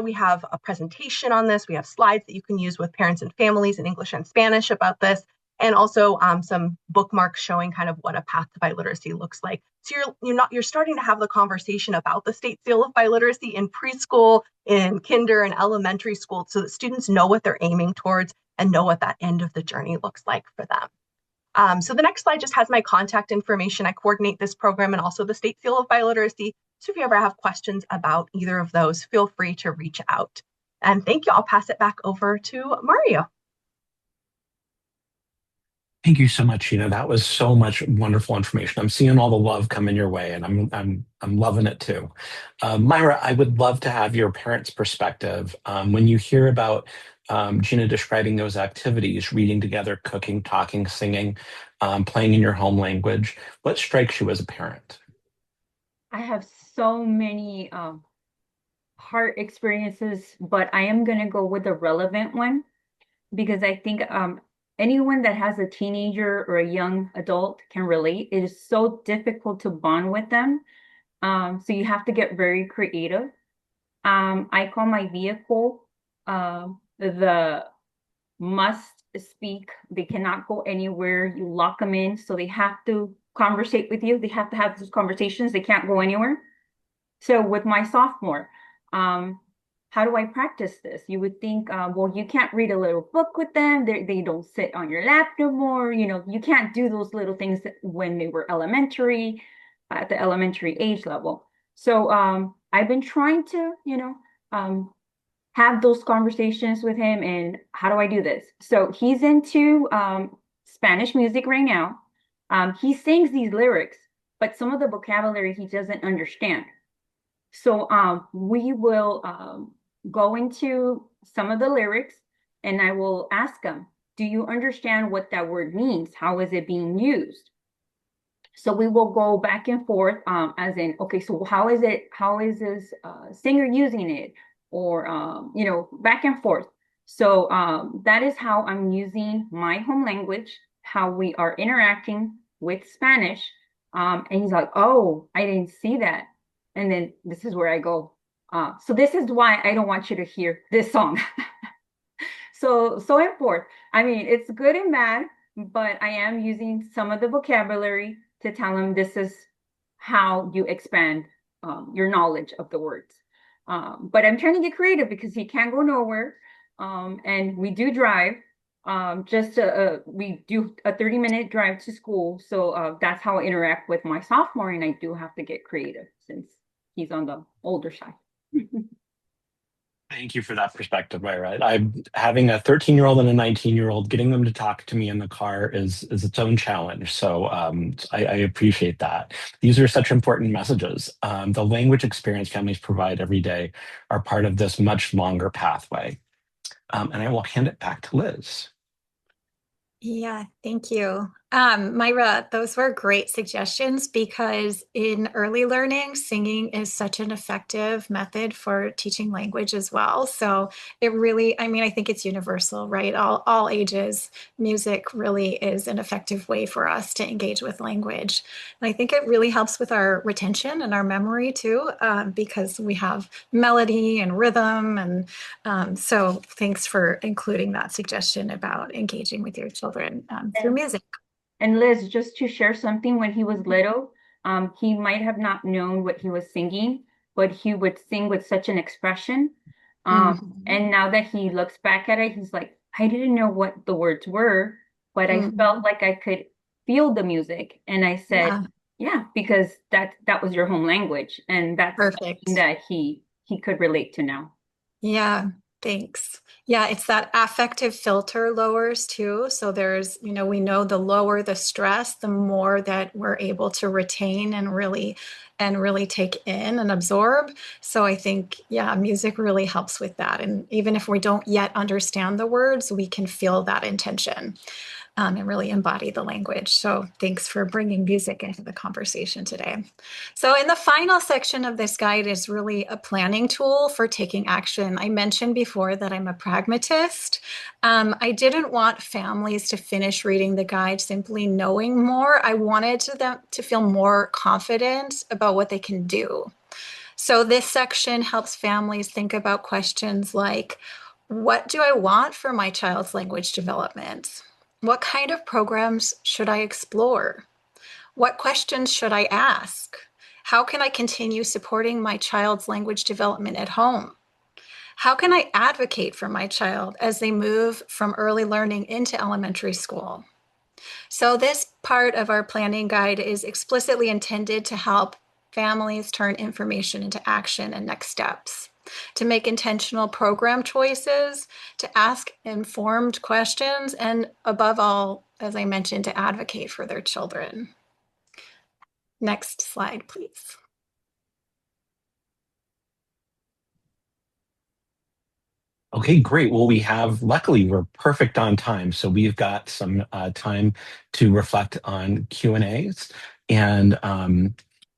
we have a presentation on this. We have slides that you can use with parents and families in English and Spanish about this, and also some bookmarks showing kind of what a path to biliteracy looks like. So you're starting to have the conversation about the state seal of biliteracy in preschool, in kinder, and elementary school, so that students know what they're aiming towards and know what that end of the journey looks like for them. So the next slide just has my contact information. I coordinate this program and also the state seal of biliteracy. So if you ever have questions about either of those, feel free to reach out. And thank you. I'll pass it back over to Mario. Thank you so much, Sheena. That was so much wonderful information. I'm seeing all the love coming your way, and I'm loving it too. Myra, I would love to have your parents' perspective. When you hear about Gina describing those activities, reading together, cooking, talking, singing, playing in your home language, what strikes you as a parent? I have so many heart experiences, but I am going to go with the relevant one, because I think anyone that has a teenager or a young adult can relate. It is so difficult to bond with them. So you have to get very creative. I call my vehicle the must speak. They cannot go anywhere. You lock them in, so they have to conversate with you. They have to have these conversations. They can't go anywhere. So with my sophomore, how do I practice this? You would think, well, you can't read a little book with them. They don't sit on your lap no more. You can't do those little things when they were elementary, at the elementary age level. So I've been trying to, have those conversations with him. And how do I do this? So he's into Spanish music right now. He sings these lyrics, but some of the vocabulary he doesn't understand. So we will go into some of the lyrics, and I will ask him, do you understand what that word means? How is it being used? So we will go back and forth, as in, okay, so how is this singer using it? Or, back and forth. So that is how I'm using my home language, how we are interacting with Spanish. And he's like, oh, I didn't see that. And then this is where I go. So this is why I don't want you to hear this song. So and forth. I mean, it's good and bad, but I am using some of the vocabulary to tell him this is how you expand your knowledge of the words. But I'm trying to get creative because he can't go nowhere. And we do drive. We do a 30-minute drive to school. So that's how I interact with my sophomore, and I do have to get creative since he's on the older side. Thank you for that perspective, Myra. I'm having a 13-year-old and a 19-year-old. Getting them to talk to me in the car is its own challenge. So I appreciate that. These are such important messages. The language experience families provide every day are part of this much longer pathway. And I will hand it back to Liz. Yeah, thank you. Myra, those were great suggestions because in early learning, singing is such an effective method for teaching language as well. So it really, I mean, I think it's universal, right? All ages, music really is an effective way for us to engage with language. And I think it really helps with our retention and our memory too, because we have melody and rhythm. And so thanks for including that suggestion about engaging with your children through music. And Liz, just to share something, when he was little, he might have not known what he was singing, but he would sing with such an expression. And now that he looks back at it, he's like, I didn't know what the words were, but I felt like I could feel the music. And I said, yeah, because that was your home language. And that's Perfect. something that he could relate to now. Yeah, thanks. Yeah, it's that affective filter lowers too. So there's, we know the lower the stress, the more that we're able to retain and really take in and absorb. So I think, yeah, music really helps with that. And even if we don't yet understand the words, we can feel that intention. And really embody the language. So thanks for bringing music into the conversation today. So in the final section of this guide is really a planning tool for taking action. I mentioned before that I'm a pragmatist. I didn't want families to finish reading the guide simply knowing more. I wanted them to feel more confident about what they can do. So this section helps families think about questions like, what do I want for my child's language development? What kind of programs should I explore? What questions should I ask? How can I continue supporting my child's language development at home? How can I advocate for my child as they move from early learning into elementary school? So this part of our planning guide is explicitly intended to help families turn information into action and next steps, to make intentional program choices, to ask informed questions, and above all, as I mentioned, to advocate for their children. Next slide, please. Okay, great. Well, luckily, we're perfect on time. So we've got some time to reflect on Q&As. And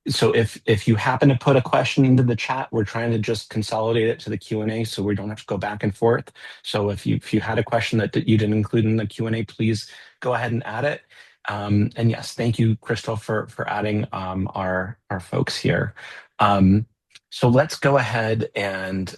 so if you happen to put a question into the chat, we're trying to just consolidate it to the Q&A so we don't have to go back and forth. So if you had a question that you didn't include in the Q&A, please go ahead and add it. And yes, thank you, Crystal, for adding our folks here. So let's go ahead and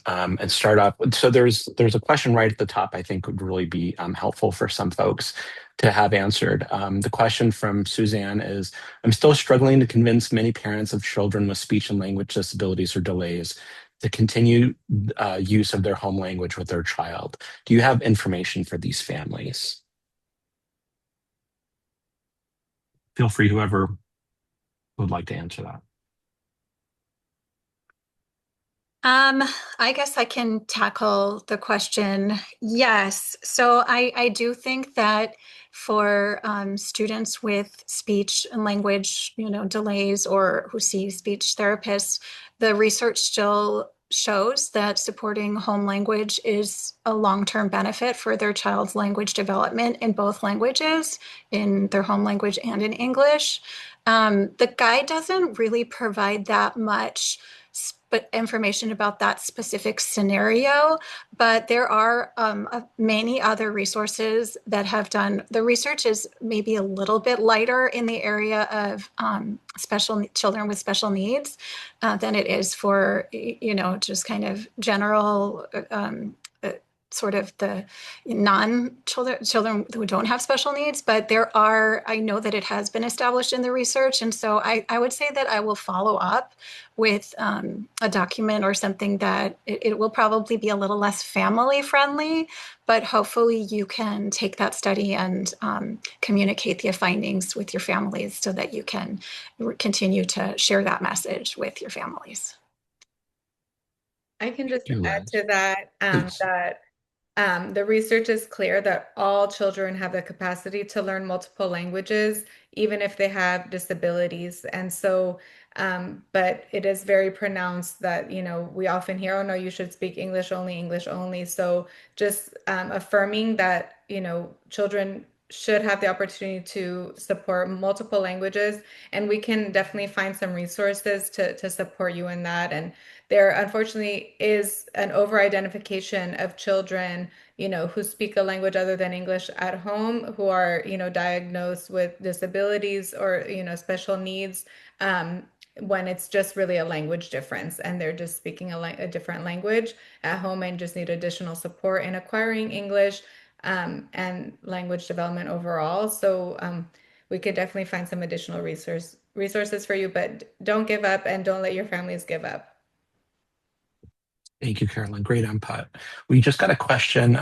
start off. So there's a question right at the top I think would really be helpful for some folks to have answered. The question from Suzanne is, I'm still struggling to convince many parents of children with speech and language disabilities or delays to continue use of their home language with their child. Do you have information for these families? Feel free, whoever would like to answer that. I guess I can tackle the question. Yes. So I do think that for students with speech and language, delays or who see speech therapists, the research still shows that supporting home language is a long-term benefit for their child's language development in both languages, in their home language and in English. The guide doesn't really provide that much information about that specific scenario, but there are many other resources that have done. The research is maybe a little bit lighter in the area of special children with special needs than it is for just kind of general sort of the children who don't have special needs, but I know that it has been established in the research. And so I would say that I will follow up with a document or something that it will probably be a little less family friendly, but hopefully you can take that study and communicate the findings with your families so that you can continue to share that message with your families. I can just You, add Liz. to that Please. that the research is clear that all children have the capacity to learn multiple languages, even if they have disabilities. And so, but it is very pronounced that, we often hear, oh no, you should speak English only, English only. So just affirming that, children should have the opportunity to support multiple languages. And we can definitely find some resources to support you in that. And there unfortunately is an over-identification of children, who speak a language other than English at home, who are, diagnosed with disabilities or, special needs, when it's just really a language difference and they're just speaking a different language at home and just need additional support in acquiring English, and language development overall. So we could definitely find some additional resources for you, but don't give up and don't let your families give up. Thank you, Carolyn. Great input. We just got a question.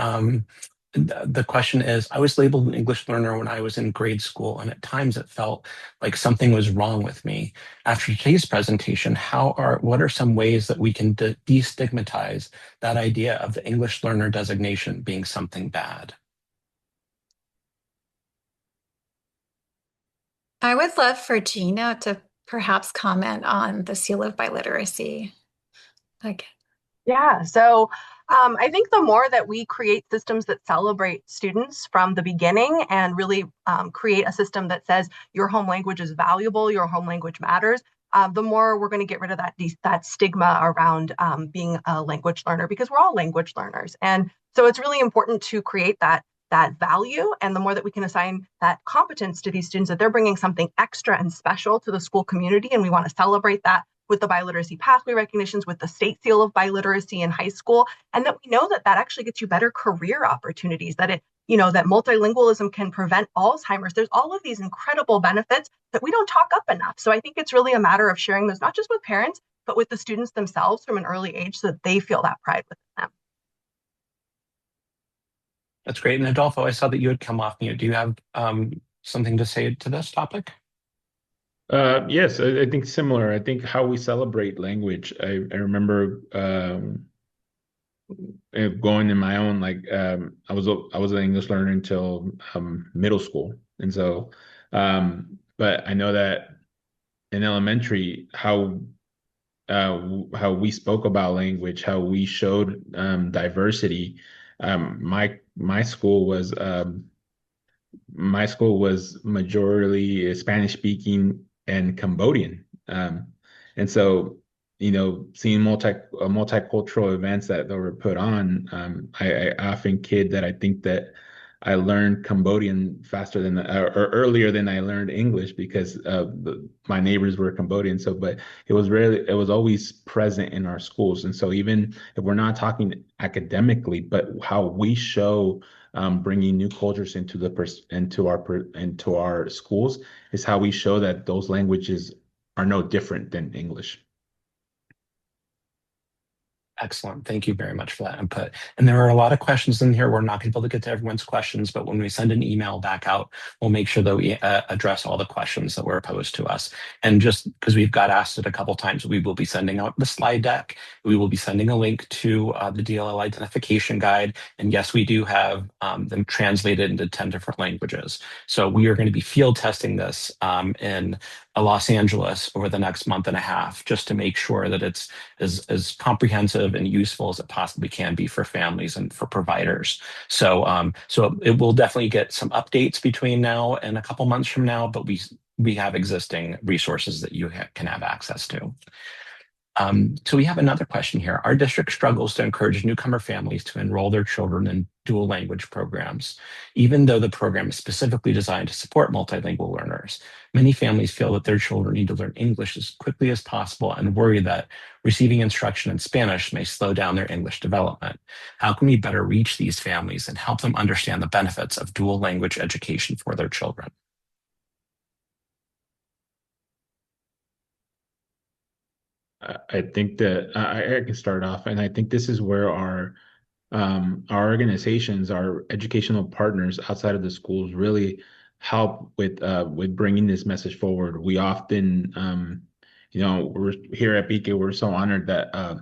The question is, I was labeled an English learner when I was in grade school, and at times it felt like something was wrong with me. After today's presentation, what are some ways that we can destigmatize that idea of the English learner designation being something bad? I would love for Gina to perhaps comment on the seal of biliteracy. Like, Yeah, so I think the more that we create systems that celebrate students from the beginning and really create a system that says your home language is valuable, your home language matters, the more we're going to get rid of that stigma around being a language learner, because we're all language learners. And so it's really important to create that value. And the more that we can assign that competence to these students, that they're bringing something extra and special to the school community, and we want to celebrate that with the biliteracy pathway recognitions, with the state seal of biliteracy in high school, and that we know that actually gets you better career opportunities, that that multilingualism can prevent Alzheimer's. There's all of these incredible benefits that we don't talk up enough. So I think it's really a matter of sharing those, not just with parents, but with the students themselves from an early age, so that they feel that pride within them. That's great. And Adolfo, I saw that you had come off mute. Do you have something to say to this topic? Yes, I think similar. I think how we celebrate language. I remember going in my own, like I was an English learner until middle school, and so but I know that in elementary how we spoke about language, how we showed diversity. My school was majority Spanish speaking and Cambodian. And so, seeing multicultural events that were put on, I often kid that I think that I learned Cambodian faster than or earlier than I learned English, because my neighbors were Cambodian. So, but it was always present in our schools. And so, even if we're not talking academically, but how we show bringing new cultures into our schools is how we show that those languages are no different than English. Excellent. Thank you very much for that input. And there are a lot of questions in here. We're not able to get to everyone's questions, but when we send an email back out, we'll make sure that we address all the questions that were posed to us. And just because we've got asked it a couple times, we will be sending out the slide deck. We will be sending a link to the DLL identification guide. And yes, we do have them translated into 10 different languages. So we are going to be field testing this in Los Angeles over the next month and a half, just to make sure that it's as comprehensive and useful as it possibly can be for families and for providers. So it will definitely get some updates between now and a couple months from now, but we have existing resources that you can have access to. So we have another question here. Our district struggles to encourage newcomer families to enroll their children in dual language programs, even though the program is specifically designed to support multilingual learners. Many families feel that their children need to learn English as quickly as possible and worry that receiving instruction in Spanish may slow down their English development. How can we better reach these families and help them understand the benefits of dual language education for their children? I think that I can start off, and I think this is where our organizations, our educational partners outside of the schools, really help with bringing this message forward. We often, we're here at BK. We're so honored that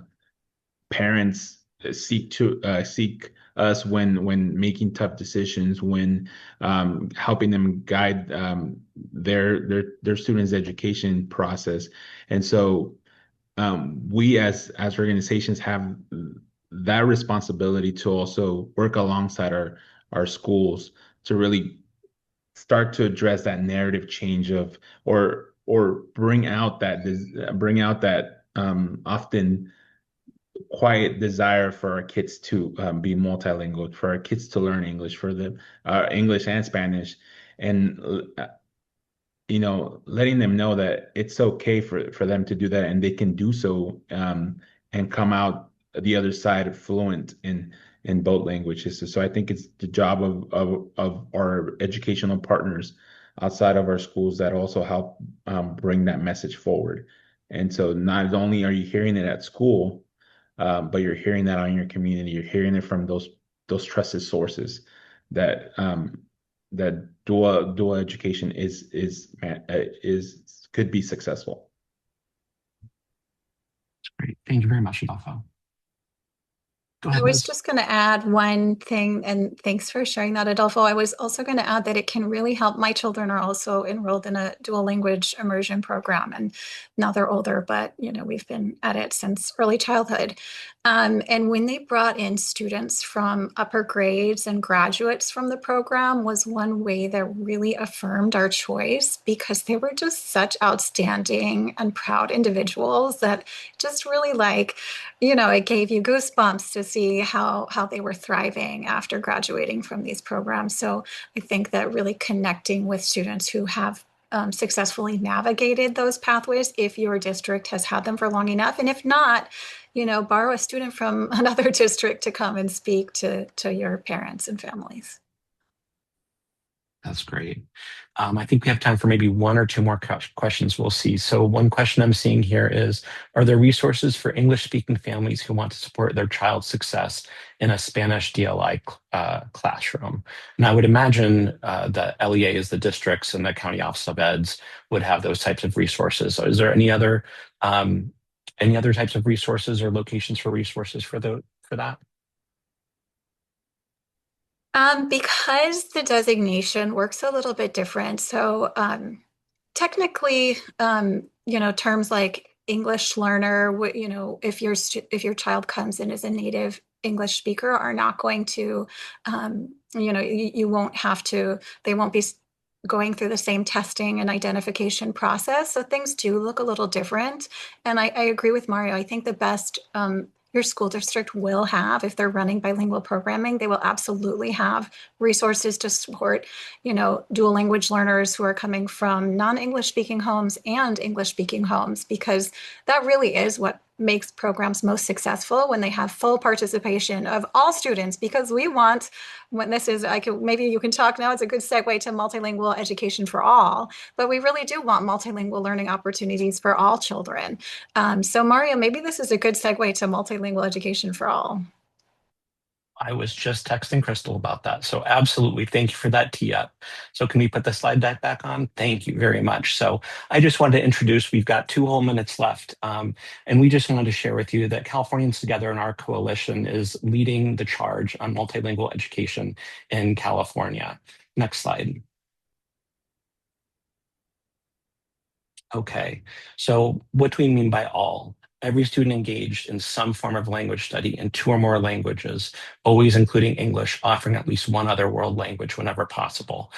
parents seek us when making tough decisions, when helping them guide their students' education process, and so we as organizations have that responsibility to also work alongside our schools to really start to address that narrative change of or bring out that often quiet desire for our kids to be multilingual, for our kids to learn English, for the English and Spanish, and letting them know that it's okay for them to do that and they can do so, and come out the other side fluent in both languages. So I think it's the job of our educational partners outside of our schools that also help bring that message forward. And so not only are you hearing it at school, but you're hearing that out in your community. You're hearing it from those trusted sources that that dual education is could be successful. Great. Thank you very much, Adolfo. Go I ahead, was Liz. just going to add one thing, and thanks for sharing that, Adolfo. I was also going to add that it can really help. My children are also enrolled in a dual language immersion program, and now they're older, but we've been at it since early childhood. And when they brought in students from upper grades and graduates from the program was one way that really affirmed our choice, because they were just such outstanding and proud individuals that just really it gave you goosebumps to see how they were thriving after graduating from these programs. So I think that really connecting with students who have successfully navigated those pathways, if your district has had them for long enough, and if not, borrow a student from another district to come and speak to your parents and families. That's great. I think we have time for maybe one or two more questions. We'll see. So one question I'm seeing here is, are there resources for English-speaking families who want to support their child's success in a Spanish DLI classroom? And I would imagine that LEA is the districts and the County Office of Eds would have those types of resources. So is there any other types of resources or locations for resources for that? Because the designation works a little bit different. So technically, terms like English learner, if your child comes in as a native English speaker, are not going to, you won't have to, they won't be going through the same testing and identification process. So things do look a little different. And I agree with Mario. I think the best your school district will have, if they're running bilingual programming, they will absolutely have resources to support, dual language learners who are coming from non-English speaking homes and English speaking homes, because that really is what makes programs most successful, when they have full participation of all students, because we want, when this is, maybe you can talk now, it's a good segue to multilingual education for all, but we really do want multilingual learning opportunities for all children. So Mario, maybe this is a good segue to multilingual education for all. I was just texting Crystal about that. So absolutely. Thank you for that tee up. So can we put the slide deck back on? Thank you very much. So I just wanted to introduce, we've got 2 whole minutes left. And we just wanted to share with you that Californians Together in our coalition is leading the charge on multilingual education in California. Next slide. Okay, so what do we mean by all? Every student engaged in some form of language study in 2 or more languages, always including English, offering at least one other world language whenever possible.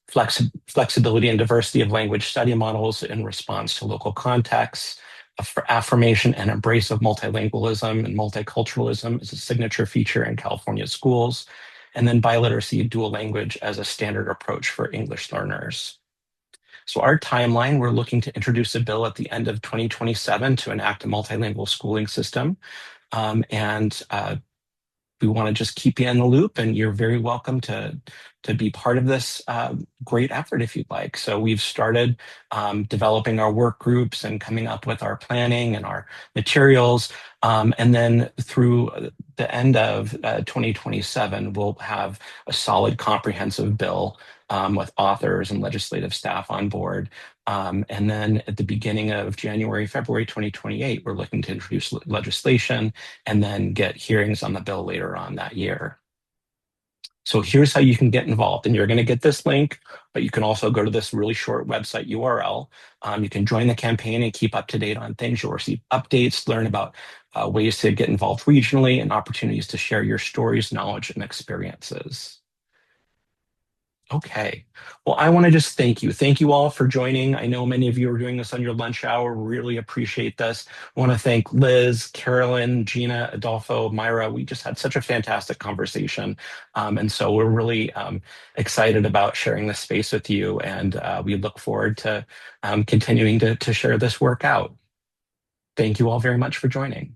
Flexibility and diversity of language study models in response to local contexts, affirmation and embrace of multilingualism and multiculturalism is a signature feature in California schools. And then biliteracy, dual language as a standard approach for English learners. So our timeline, we're looking to introduce a bill at the end of 2027 to enact a multilingual schooling system. And we want to just keep you in the loop, and you're very welcome to be part of this great effort if you'd like. So we've started developing our work groups and coming up with our planning and our materials. And then through the end of 2027, we'll have a solid, comprehensive bill with authors and legislative staff on board. And then at the beginning of January, February 2028, we're looking to introduce legislation and then get hearings on the bill later on that year. So here's how you can get involved. And you're going to get this link, but you can also go to this really short website URL. You can join the campaign and keep up to date on things. You'll receive updates, learn about ways to get involved regionally, and opportunities to share your stories, knowledge, and experiences. Okay. Well, I want to just thank you. Thank you all for joining. I know many of you are doing this on your lunch hour. Really appreciate this. I want to thank Liz, Carolyn, Gina, Adolfo, Myra. We just had such a fantastic conversation. And so we're really excited about sharing this space with you. And we look forward to continuing to share this work out. Thank you all very much for joining.